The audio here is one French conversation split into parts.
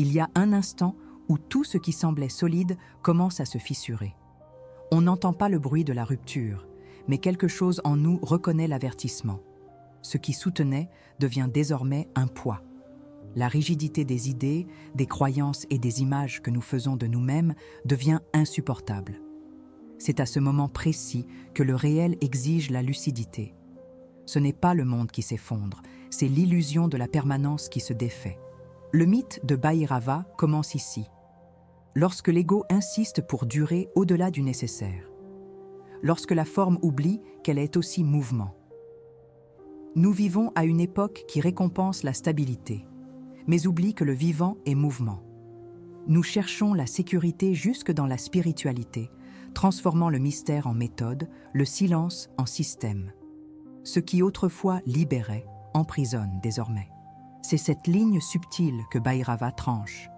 Il y a un instant où tout ce qui semblait solide commence à se fissurer. On n'entend pas le bruit de la rupture, mais quelque chose en nous reconnaît l'avertissement. Ce qui soutenait devient désormais un poids. La rigidité des idées, des croyances et des images que nous faisons de nous-mêmes devient insupportable. C'est à ce moment précis que le réel exige la lucidité. Ce n'est pas le monde qui s'effondre, c'est l'illusion de la permanence qui se défait. Le mythe de Bhairava commence ici, lorsque l'ego insiste pour durer au-delà du nécessaire, lorsque la forme oublie qu'elle est aussi mouvement. Nous vivons à une époque qui récompense la stabilité, mais oublie que le vivant est mouvement. Nous cherchons la sécurité jusque dans la spiritualité, transformant le mystère en méthode, le silence en système. Ce qui autrefois libérait, emprisonne désormais. C'est cette ligne subtile que Bhairava tranche,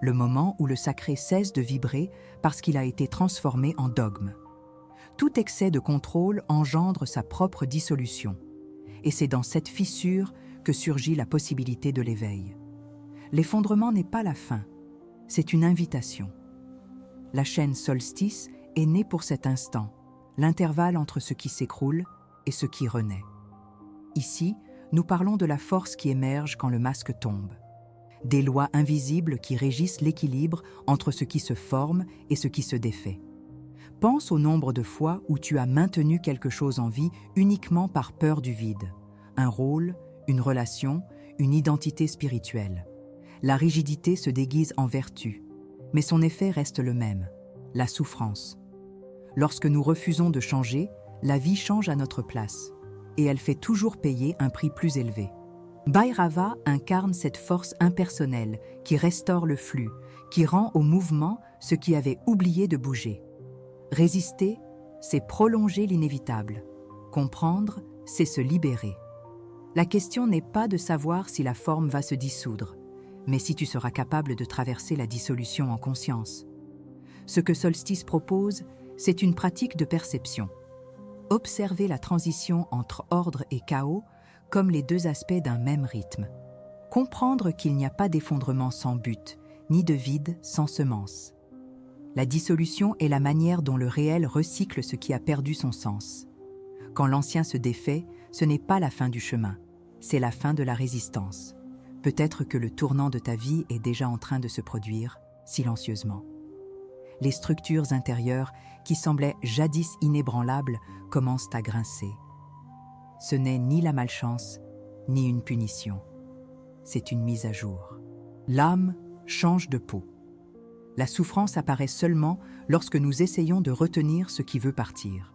le moment où le sacré cesse de vibrer parce qu'il a été transformé en dogme. Tout excès de contrôle engendre sa propre dissolution, et c'est dans cette fissure que surgit la possibilité de l'éveil. L'effondrement n'est pas la fin, c'est une invitation. La chaîne Solstice est née pour cet instant, l'intervalle entre ce qui s'écroule et ce qui renaît. Ici, nous parlons de la force qui émerge quand le masque tombe, des lois invisibles qui régissent l'équilibre entre ce qui se forme et ce qui se défait. Pense au nombre de fois où tu as maintenu quelque chose en vie uniquement par peur du vide, un rôle, une relation, une identité spirituelle. La rigidité se déguise en vertu, mais son effet reste le même, la souffrance. Lorsque nous refusons de changer, la vie change à notre place, et elle fait toujours payer un prix plus élevé. Bhairava incarne cette force impersonnelle qui restaure le flux, qui rend au mouvement ce qui avait oublié de bouger. Résister, c'est prolonger l'inévitable. Comprendre, c'est se libérer. La question n'est pas de savoir si la forme va se dissoudre, mais si tu seras capable de traverser la dissolution en conscience. Ce que Solstice propose, c'est une pratique de perception. Observer la transition entre ordre et chaos comme les deux aspects d'un même rythme. Comprendre qu'il n'y a pas d'effondrement sans but, ni de vide sans semence. La dissolution est la manière dont le réel recycle ce qui a perdu son sens. Quand l'ancien se défait, ce n'est pas la fin du chemin, c'est la fin de la résistance. Peut-être que le tournant de ta vie est déjà en train de se produire, silencieusement. Les structures intérieures qui semblaient jadis inébranlables commencent à grincer. Ce n'est ni la malchance, ni une punition. C'est une mise à jour. L'âme change de peau. La souffrance apparaît seulement lorsque nous essayons de retenir ce qui veut partir.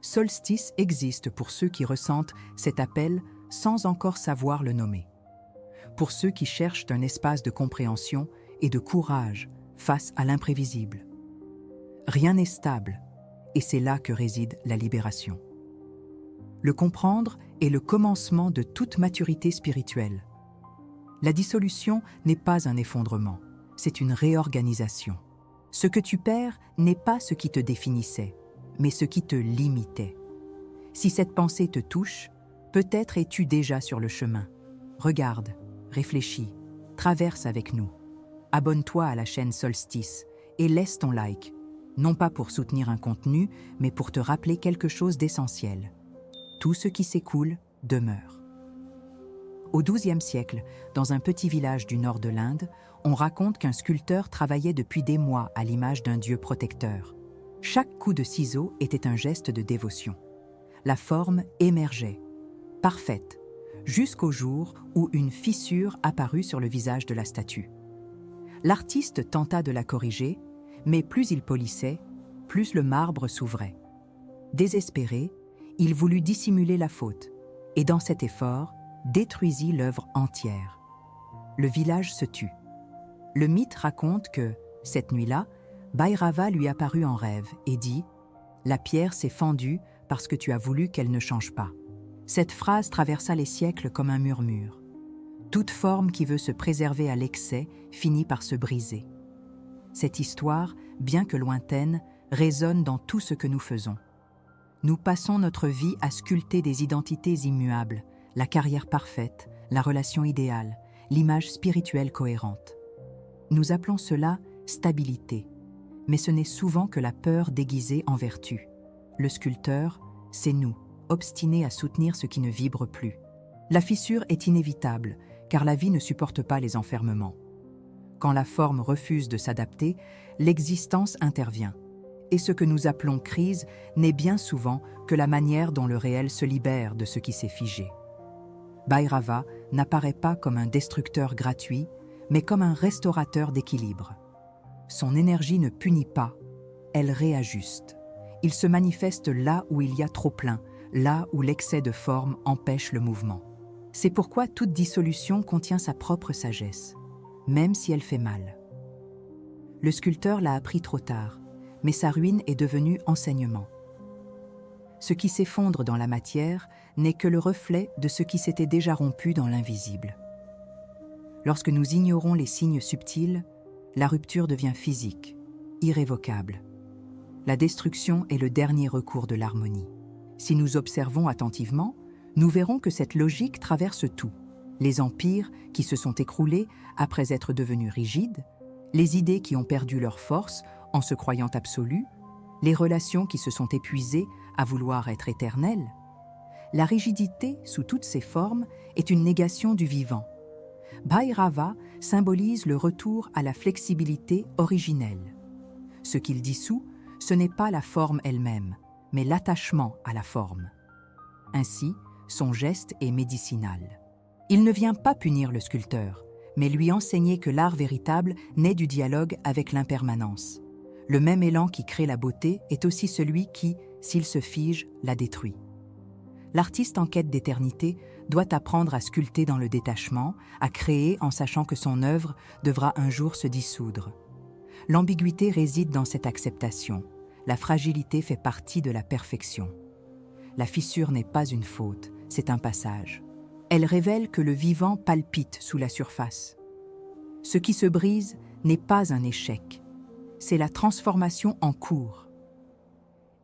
Solstice existe pour ceux qui ressentent cet appel sans encore savoir le nommer. Pour ceux qui cherchent un espace de compréhension et de courage face à l'imprévisible. Rien n'est stable, et c'est là que réside la libération. Le comprendre est le commencement de toute maturité spirituelle. La dissolution n'est pas un effondrement, c'est une réorganisation. Ce que tu perds n'est pas ce qui te définissait, mais ce qui te limitait. Si cette pensée te touche, peut-être es-tu déjà sur le chemin. Regarde, réfléchis, traverse avec nous. Abonne-toi à la chaîne Solstice et laisse ton like, non pas pour soutenir un contenu, mais pour te rappeler quelque chose d'essentiel. Tout ce qui s'écoule demeure. Au XIIe siècle, dans un petit village du nord de l'Inde, on raconte qu'un sculpteur travaillait depuis des mois à l'image d'un dieu protecteur. Chaque coup de ciseau était un geste de dévotion. La forme émergeait, parfaite, jusqu'au jour où une fissure apparut sur le visage de la statue. L'artiste tenta de la corriger, mais plus il polissait, plus le marbre s'ouvrait. Désespéré, il voulut dissimuler la faute, et dans cet effort, détruisit l'œuvre entière. Le village se tut. Le mythe raconte que, cette nuit-là, Bhairava lui apparut en rêve et dit « La pierre s'est fendue parce que tu as voulu qu'elle ne change pas. » Cette phrase traversa les siècles comme un murmure. Toute forme qui veut se préserver à l'excès finit par se briser. Cette histoire, bien que lointaine, résonne dans tout ce que nous faisons. Nous passons notre vie à sculpter des identités immuables, la carrière parfaite, la relation idéale, l'image spirituelle cohérente. Nous appelons cela stabilité, mais ce n'est souvent que la peur déguisée en vertu. Le sculpteur, c'est nous, obstinés à soutenir ce qui ne vibre plus. La fissure est inévitable, car la vie ne supporte pas les enfermements. Quand la forme refuse de s'adapter, l'existence intervient. Et ce que nous appelons crise n'est bien souvent que la manière dont le réel se libère de ce qui s'est figé. Bhairava n'apparaît pas comme un destructeur gratuit, mais comme un restaurateur d'équilibre. Son énergie ne punit pas, elle réajuste. Il se manifeste là où il y a trop plein, là où l'excès de forme empêche le mouvement. C'est pourquoi toute dissolution contient sa propre sagesse, même si elle fait mal. Le sculpteur l'a appris trop tard, mais sa ruine est devenue enseignement. Ce qui s'effondre dans la matière n'est que le reflet de ce qui s'était déjà rompu dans l'invisible. Lorsque nous ignorons les signes subtils, la rupture devient physique, irrévocable. La destruction est le dernier recours de l'harmonie. Si nous observons attentivement, nous verrons que cette logique traverse tout. Les empires qui se sont écroulés après être devenus rigides, les idées qui ont perdu leur force en se croyant absolues, les relations qui se sont épuisées à vouloir être éternelles. La rigidité, sous toutes ses formes, est une négation du vivant. Bhairava symbolise le retour à la flexibilité originelle. Ce qu'il dissout, ce n'est pas la forme elle-même, mais l'attachement à la forme. Ainsi, son geste est médicinal. Il ne vient pas punir le sculpteur, mais lui enseigner que l'art véritable naît du dialogue avec l'impermanence. Le même élan qui crée la beauté est aussi celui qui, s'il se fige, la détruit. L'artiste en quête d'éternité doit apprendre à sculpter dans le détachement, à créer en sachant que son œuvre devra un jour se dissoudre. L'ambiguïté réside dans cette acceptation. La fragilité fait partie de la perfection. La fissure n'est pas une faute, c'est un passage. Elle révèle que le vivant palpite sous la surface. Ce qui se brise n'est pas un échec, c'est la transformation en cours.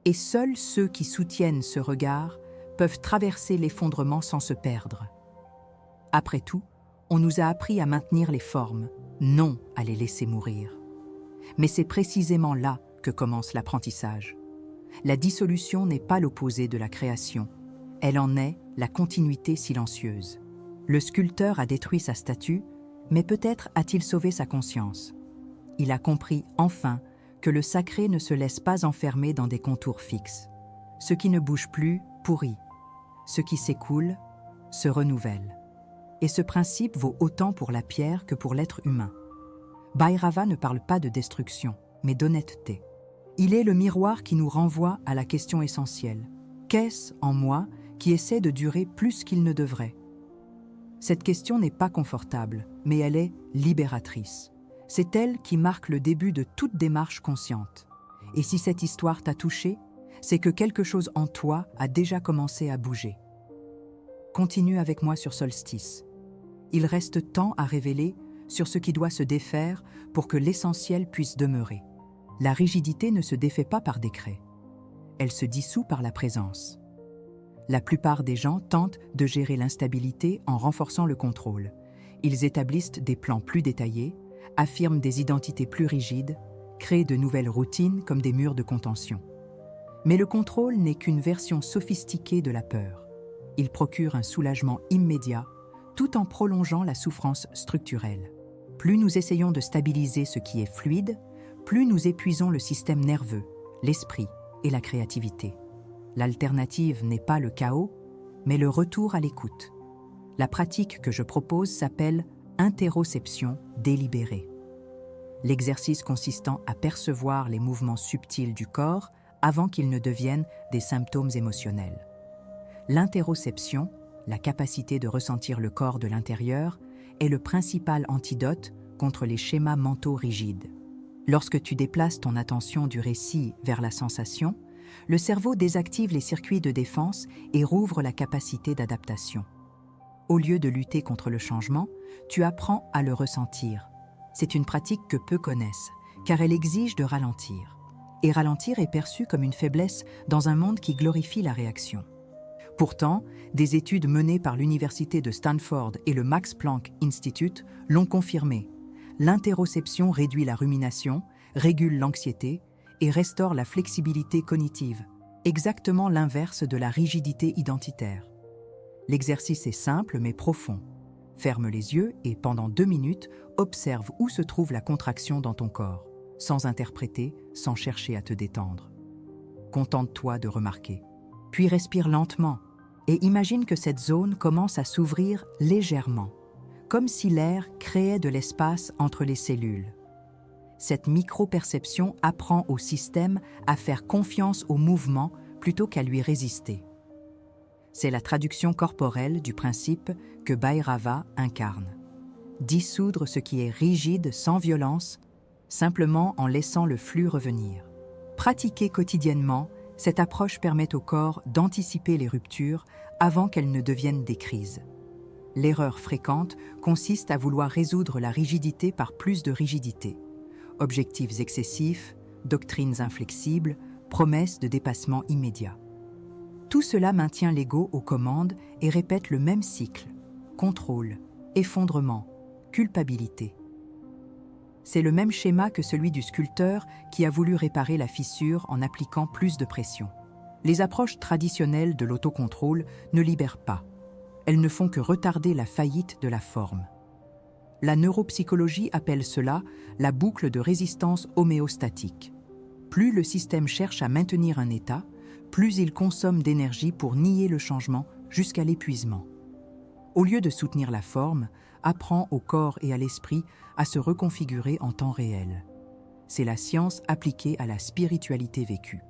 Et seuls ceux qui soutiennent ce regard peuvent traverser l'effondrement sans se perdre. Après tout, on nous a appris à maintenir les formes, non à les laisser mourir. Mais c'est précisément là que commence l'apprentissage. La dissolution n'est pas l'opposé de la création, elle en est la continuité silencieuse. Le sculpteur a détruit sa statue, mais peut-être a-t-il sauvé sa conscience. Il a compris enfin que le sacré ne se laisse pas enfermer dans des contours fixes. Ce qui ne bouge plus pourrit. Ce qui s'écoule se renouvelle. Et ce principe vaut autant pour la pierre que pour l'être humain. Bhairava ne parle pas de destruction, mais d'honnêteté. Il est le miroir qui nous renvoie à la question essentielle. Qu'est-ce en moi qui essaie de durer plus qu'il ne devrait? Cette question n'est pas confortable, mais elle est libératrice. C'est elle qui marque le début de toute démarche consciente. Et si cette histoire t'a touché, c'est que quelque chose en toi a déjà commencé à bouger. Continue avec moi sur Solstice. Il reste tant à révéler sur ce qui doit se défaire pour que l'essentiel puisse demeurer. La rigidité ne se défait pas par décret. Elle se dissout par la présence. La plupart des gens tentent de gérer l'instabilité en renforçant le contrôle. Ils établissent des plans plus détaillés, affirment des identités plus rigides, créent de nouvelles routines comme des murs de contention. Mais le contrôle n'est qu'une version sophistiquée de la peur. Il procure un soulagement immédiat, tout en prolongeant la souffrance structurelle. Plus nous essayons de stabiliser ce qui est fluide, plus nous épuisons le système nerveux, l'esprit et la créativité. L'alternative n'est pas le chaos, mais le retour à l'écoute. La pratique que je propose s'appelle interoception délibérée. L'exercice consistant à percevoir les mouvements subtils du corps avant qu'ils ne deviennent des symptômes émotionnels. L'interoception, la capacité de ressentir le corps de l'intérieur, est le principal antidote contre les schémas mentaux rigides. Lorsque tu déplaces ton attention du récit vers la sensation, le cerveau désactive les circuits de défense et rouvre la capacité d'adaptation. Au lieu de lutter contre le changement, tu apprends à le ressentir. C'est une pratique que peu connaissent, car elle exige de ralentir. Et ralentir est perçu comme une faiblesse dans un monde qui glorifie la réaction. Pourtant, des études menées par l'Université de Stanford et le Max Planck Institute l'ont confirmé. l'interoception réduit la rumination, régule l'anxiété et restaure la flexibilité cognitive, exactement l'inverse de la rigidité identitaire. L'exercice est simple mais profond. Ferme les yeux et pendant 2 minutes, observe où se trouve la contraction dans ton corps, sans interpréter, sans chercher à te détendre. Contente-toi de remarquer. Puis respire lentement et imagine que cette zone commence à s'ouvrir légèrement, comme si l'air créait de l'espace entre les cellules. Cette micro-perception apprend au système à faire confiance au mouvement plutôt qu'à lui résister. C'est la traduction corporelle du principe que Bhairava incarne. Dissoudre ce qui est rigide sans violence, simplement en laissant le flux revenir. Pratiquée quotidiennement, cette approche permet au corps d'anticiper les ruptures avant qu'elles ne deviennent des crises. L'erreur fréquente consiste à vouloir résoudre la rigidité par plus de rigidité. Objectifs excessifs, doctrines inflexibles, promesses de dépassement immédiat. Tout cela maintient l'ego aux commandes et répète le même cycle. Contrôle, effondrement, culpabilité. C'est le même schéma que celui du sculpteur qui a voulu réparer la fissure en appliquant plus de pression. Les approches traditionnelles de l'autocontrôle ne libèrent pas. Elles ne font que retarder la faillite de la forme. La neuropsychologie appelle cela la boucle de résistance homéostatique. Plus le système cherche à maintenir un état, plus il consomme d'énergie pour nier le changement jusqu'à l'épuisement. Au lieu de soutenir la forme, apprend au corps et à l'esprit à se reconfigurer en temps réel. C'est la science appliquée à la spiritualité vécue.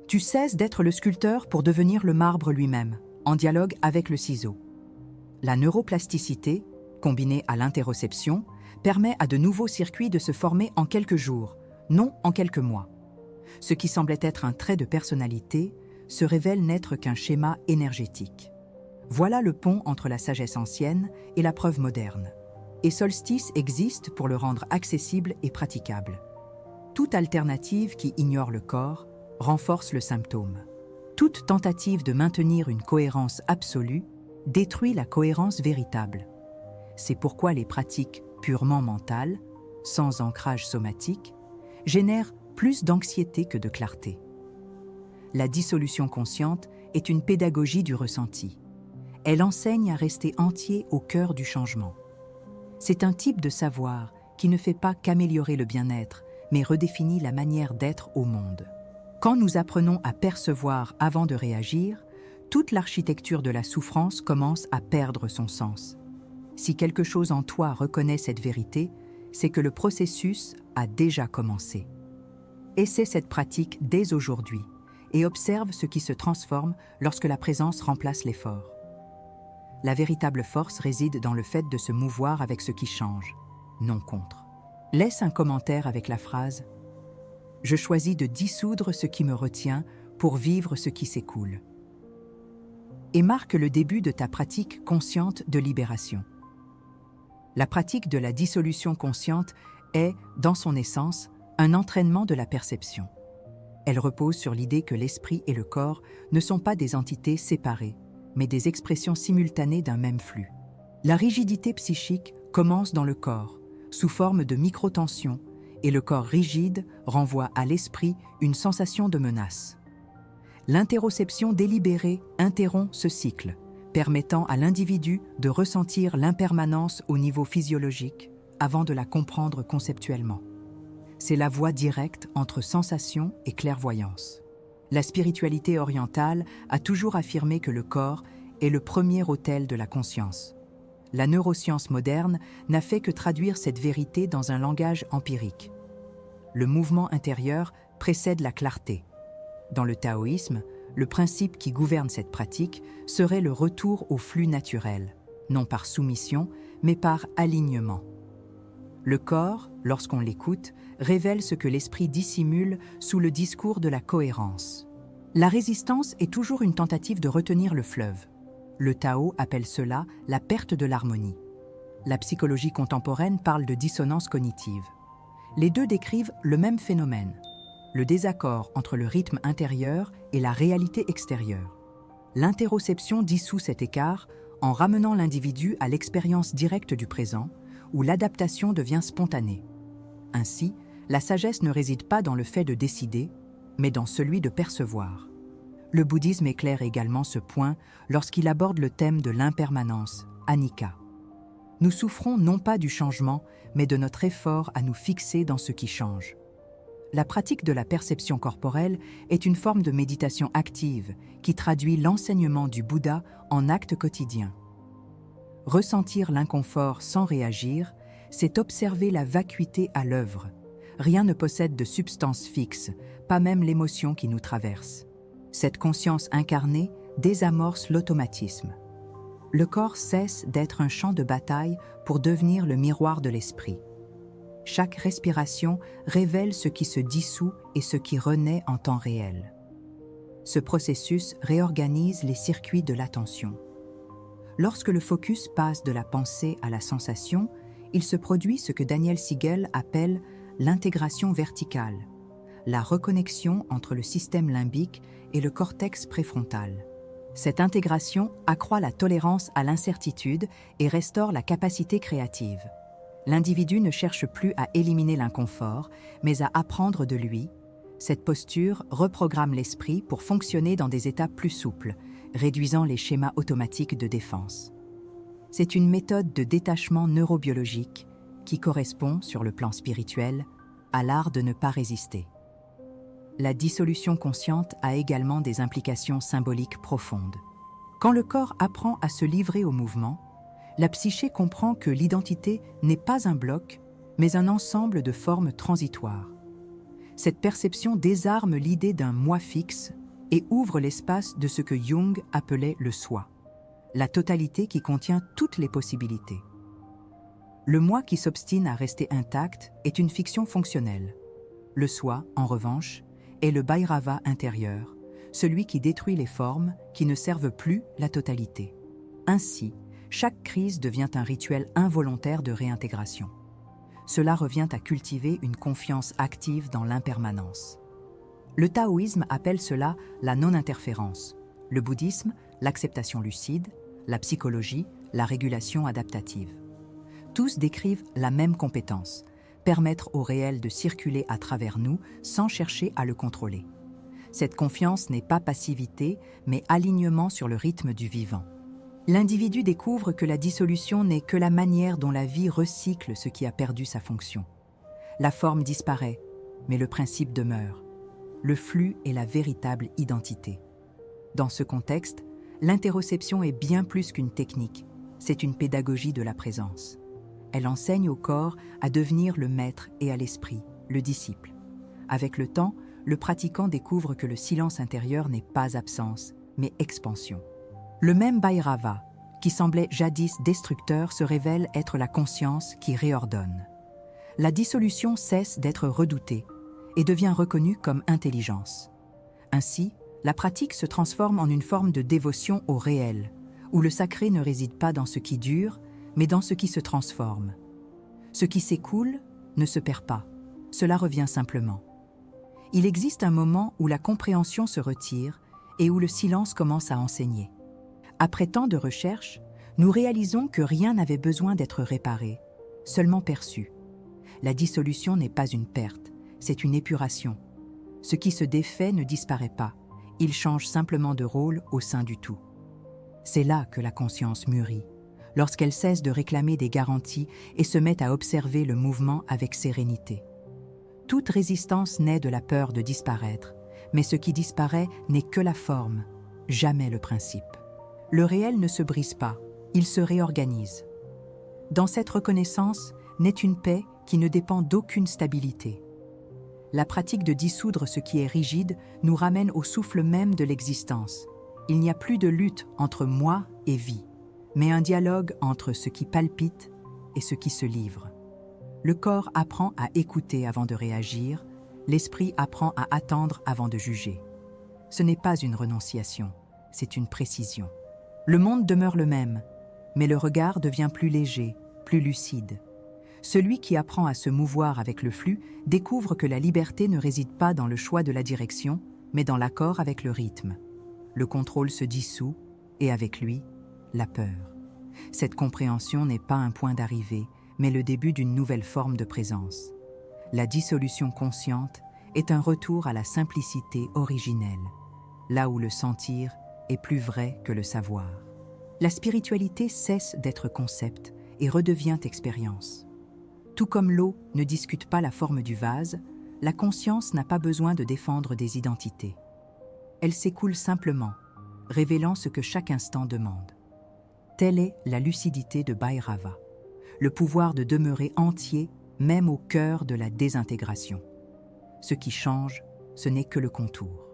Tu cesses d'être le sculpteur pour devenir le marbre lui-même, en dialogue avec le ciseau. La neuroplasticité, combinée à l'interoception, permet à de nouveaux circuits de se former en quelques jours, non en quelques mois. Ce qui semblait être un trait de personnalité se révèle n'être qu'un schéma énergétique. Voilà le pont entre la sagesse ancienne et la preuve moderne. Et Solstice existe pour le rendre accessible et praticable. Toute alternative qui ignore le corps renforce le symptôme. Toute tentative de maintenir une cohérence absolue détruit la cohérence véritable. C'est pourquoi les pratiques purement mentales, sans ancrage somatique, génèrent plus d'anxiété que de clarté. La dissolution consciente est une pédagogie du ressenti. Elle enseigne à rester entier au cœur du changement. C'est un type de savoir qui ne fait pas qu'améliorer le bien-être, mais redéfinit la manière d'être au monde. Quand nous apprenons à percevoir avant de réagir, toute l'architecture de la souffrance commence à perdre son sens. Si quelque chose en toi reconnaît cette vérité, c'est que le processus a déjà commencé. Essaie cette pratique dès aujourd'hui et observe ce qui se transforme lorsque la présence remplace l'effort. La véritable force réside dans le fait de se mouvoir avec ce qui change, non contre. Laisse un commentaire avec la phrase « Je choisis de dissoudre ce qui me retient pour vivre ce qui s'écoule » et marque le début de ta pratique consciente de libération. La pratique de la dissolution consciente est, dans son essence, un entraînement de la perception. Elle repose sur l'idée que l'esprit et le corps ne sont pas des entités séparées, mais des expressions simultanées d'un même flux. La rigidité psychique commence dans le corps, sous forme de microtension, et le corps rigide renvoie à l'esprit une sensation de menace. L'interoception délibérée interrompt ce cycle, permettant à l'individu de ressentir l'impermanence au niveau physiologique avant de la comprendre conceptuellement. C'est la voie directe entre sensation et clairvoyance. La spiritualité orientale a toujours affirmé que le corps est le premier autel de la conscience. La neuroscience moderne n'a fait que traduire cette vérité dans un langage empirique. Le mouvement intérieur précède la clarté. Dans le taoïsme, le principe qui gouverne cette pratique serait le retour au flux naturel, non par soumission, mais par alignement. Le corps, lorsqu'on l'écoute, révèle ce que l'esprit dissimule sous le discours de la cohérence. La résistance est toujours une tentative de retenir le fleuve. Le Tao appelle cela la perte de l'harmonie. La psychologie contemporaine parle de dissonance cognitive. Les deux décrivent le même phénomène, le désaccord entre le rythme intérieur et la réalité extérieure. L'interoception dissout cet écart en ramenant l'individu à l'expérience directe du présent, où l'adaptation devient spontanée. Ainsi, la sagesse ne réside pas dans le fait de décider, mais dans celui de percevoir. Le bouddhisme éclaire également ce point lorsqu'il aborde le thème de l'impermanence, anicca. Nous souffrons non pas du changement, mais de notre effort à nous fixer dans ce qui change. La pratique de la perception corporelle est une forme de méditation active qui traduit l'enseignement du Bouddha en actes quotidiens. Ressentir l'inconfort sans réagir, c'est observer la vacuité à l'œuvre. Rien ne possède de substance fixe, pas même l'émotion qui nous traverse. Cette conscience incarnée désamorce l'automatisme. Le corps cesse d'être un champ de bataille pour devenir le miroir de l'esprit. Chaque respiration révèle ce qui se dissout et ce qui renaît en temps réel. Ce processus réorganise les circuits de l'attention. Lorsque le focus passe de la pensée à la sensation, il se produit ce que Daniel Siegel appelle l'intégration verticale, la reconnexion entre le système limbique et le cortex préfrontal. Cette intégration accroît la tolérance à l'incertitude et restaure la capacité créative. L'individu ne cherche plus à éliminer l'inconfort, mais à apprendre de lui. Cette posture reprogramme l'esprit pour fonctionner dans des états plus souples, réduisant les schémas automatiques de défense. C'est une méthode de détachement neurobiologique qui correspond, sur le plan spirituel, à l'art de ne pas résister. La dissolution consciente a également des implications symboliques profondes. Quand le corps apprend à se livrer au mouvement, la psyché comprend que l'identité n'est pas un bloc, mais un ensemble de formes transitoires. Cette perception désarme l'idée d'un moi fixe et ouvre l'espace de ce que Jung appelait le soi, la totalité qui contient toutes les possibilités. Le moi qui s'obstine à rester intact est une fiction fonctionnelle. Le soi, en revanche, est le Bhairava intérieur, celui qui détruit les formes qui ne servent plus la totalité. Ainsi, chaque crise devient un rituel involontaire de réintégration. Cela revient à cultiver une confiance active dans l'impermanence. Le taoïsme appelle cela la non-interférence, le bouddhisme, l'acceptation lucide, la psychologie, la régulation adaptative. Tous décrivent la même compétence, permettre au réel de circuler à travers nous sans chercher à le contrôler. Cette confiance n'est pas passivité, mais alignement sur le rythme du vivant. L'individu découvre que la dissolution n'est que la manière dont la vie recycle ce qui a perdu sa fonction. La forme disparaît, mais le principe demeure. Le flux est la véritable identité. Dans ce contexte, l'interoception est bien plus qu'une technique, c'est une pédagogie de la présence. Elle enseigne au corps à devenir le maître et à l'esprit, le disciple. Avec le temps, le pratiquant découvre que le silence intérieur n'est pas absence, mais expansion. Le même Bhairava, qui semblait jadis destructeur, se révèle être la conscience qui réordonne. La dissolution cesse d'être redoutée et devient reconnue comme intelligence. Ainsi, la pratique se transforme en une forme de dévotion au réel, où le sacré ne réside pas dans ce qui dure, mais dans ce qui se transforme. Ce qui s'écoule ne se perd pas, cela revient simplement. Il existe un moment où la compréhension se retire et où le silence commence à enseigner. Après tant de recherches, nous réalisons que rien n'avait besoin d'être réparé, seulement perçu. La dissolution n'est pas une perte, c'est une épuration. Ce qui se défait ne disparaît pas, il change simplement de rôle au sein du tout. C'est là que la conscience mûrit, lorsqu'elle cesse de réclamer des garanties et se met à observer le mouvement avec sérénité. Toute résistance naît de la peur de disparaître, mais ce qui disparaît n'est que la forme, jamais le principe. Le réel ne se brise pas, il se réorganise. Dans cette reconnaissance naît une paix qui ne dépend d'aucune stabilité. La pratique de dissoudre ce qui est rigide nous ramène au souffle même de l'existence. Il n'y a plus de lutte entre moi et vie, mais un dialogue entre ce qui palpite et ce qui se livre. Le corps apprend à écouter avant de réagir, l'esprit apprend à attendre avant de juger. Ce n'est pas une renonciation, c'est une précision. Le monde demeure le même, mais le regard devient plus léger, plus lucide. Celui qui apprend à se mouvoir avec le flux découvre que la liberté ne réside pas dans le choix de la direction, mais dans l'accord avec le rythme. Le contrôle se dissout, et avec lui, la peur. Cette compréhension n'est pas un point d'arrivée, mais le début d'une nouvelle forme de présence. La dissolution consciente est un retour à la simplicité originelle, là où le sentir est plus vrai que le savoir. La spiritualité cesse d'être concept et redevient expérience. Tout comme l'eau ne discute pas la forme du vase, la conscience n'a pas besoin de défendre des identités. Elle s'écoule simplement, révélant ce que chaque instant demande. Telle est la lucidité de Bhairava, le pouvoir de demeurer entier même au cœur de la désintégration. Ce qui change, ce n'est que le contour.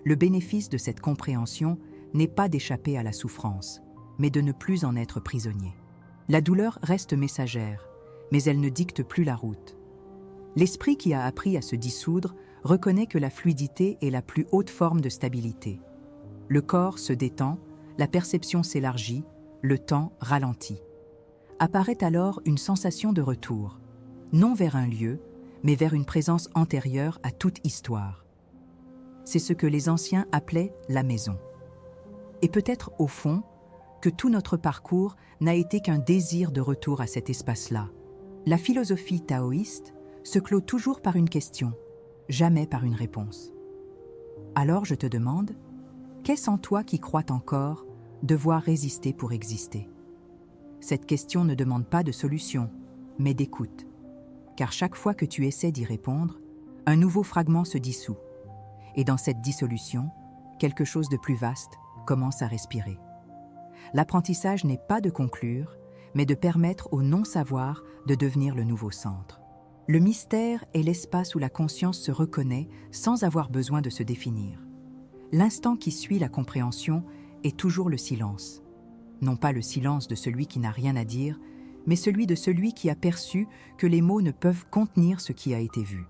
Le bénéfice de cette compréhension n'est pas d'échapper à la souffrance, mais de ne plus en être prisonnier. La douleur reste messagère, mais elle ne dicte plus la route. L'esprit qui a appris à se dissoudre reconnaît que la fluidité est la plus haute forme de stabilité. Le corps se détend, la perception s'élargit, le temps ralentit. Apparaît alors une sensation de retour, non vers un lieu, mais vers une présence antérieure à toute histoire. C'est ce que les anciens appelaient la maison. Et peut-être, au fond, que tout notre parcours n'a été qu'un désir de retour à cet espace-là. La philosophie taoïste se clôt toujours par une question, jamais par une réponse. Alors je te demande, qu'est-ce en toi qui croit encore devoir résister pour exister? Cette question ne demande pas de solution, mais d'écoute. Car chaque fois que tu essaies d'y répondre, un nouveau fragment se dissout. Et dans cette dissolution, quelque chose de plus vaste commence à respirer. L'apprentissage n'est pas de conclure, mais de permettre au non-savoir de devenir le nouveau centre. Le mystère est l'espace où la conscience se reconnaît sans avoir besoin de se définir. L'instant qui suit la compréhension est toujours le silence. Non pas le silence de celui qui n'a rien à dire, mais celui de celui qui a perçu que les mots ne peuvent contenir ce qui a été vu.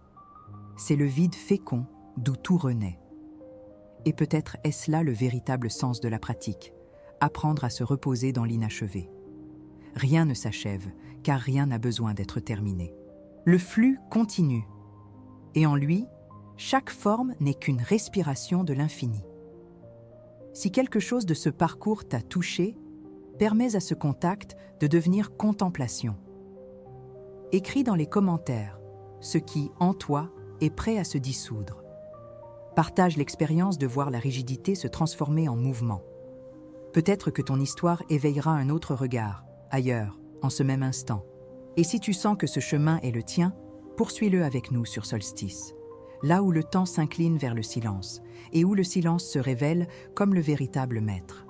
C'est le vide fécond d'où tout renaît. Et peut-être est-ce là le véritable sens de la pratique, apprendre à se reposer dans l'inachevé. Rien ne s'achève, car rien n'a besoin d'être terminé. Le flux continue, et en lui, chaque forme n'est qu'une respiration de l'infini. Si quelque chose de ce parcours t'a touché, permets à ce contact de devenir contemplation. Écris dans les commentaires ce qui, en toi, est prêt à se dissoudre. Partage l'expérience de voir la rigidité se transformer en mouvement. Peut-être que ton histoire éveillera un autre regard, ailleurs, en ce même instant. Et si tu sens que ce chemin est le tien, poursuis-le avec nous sur Solstice, là où le temps s'incline vers le silence, et où le silence se révèle comme le véritable maître.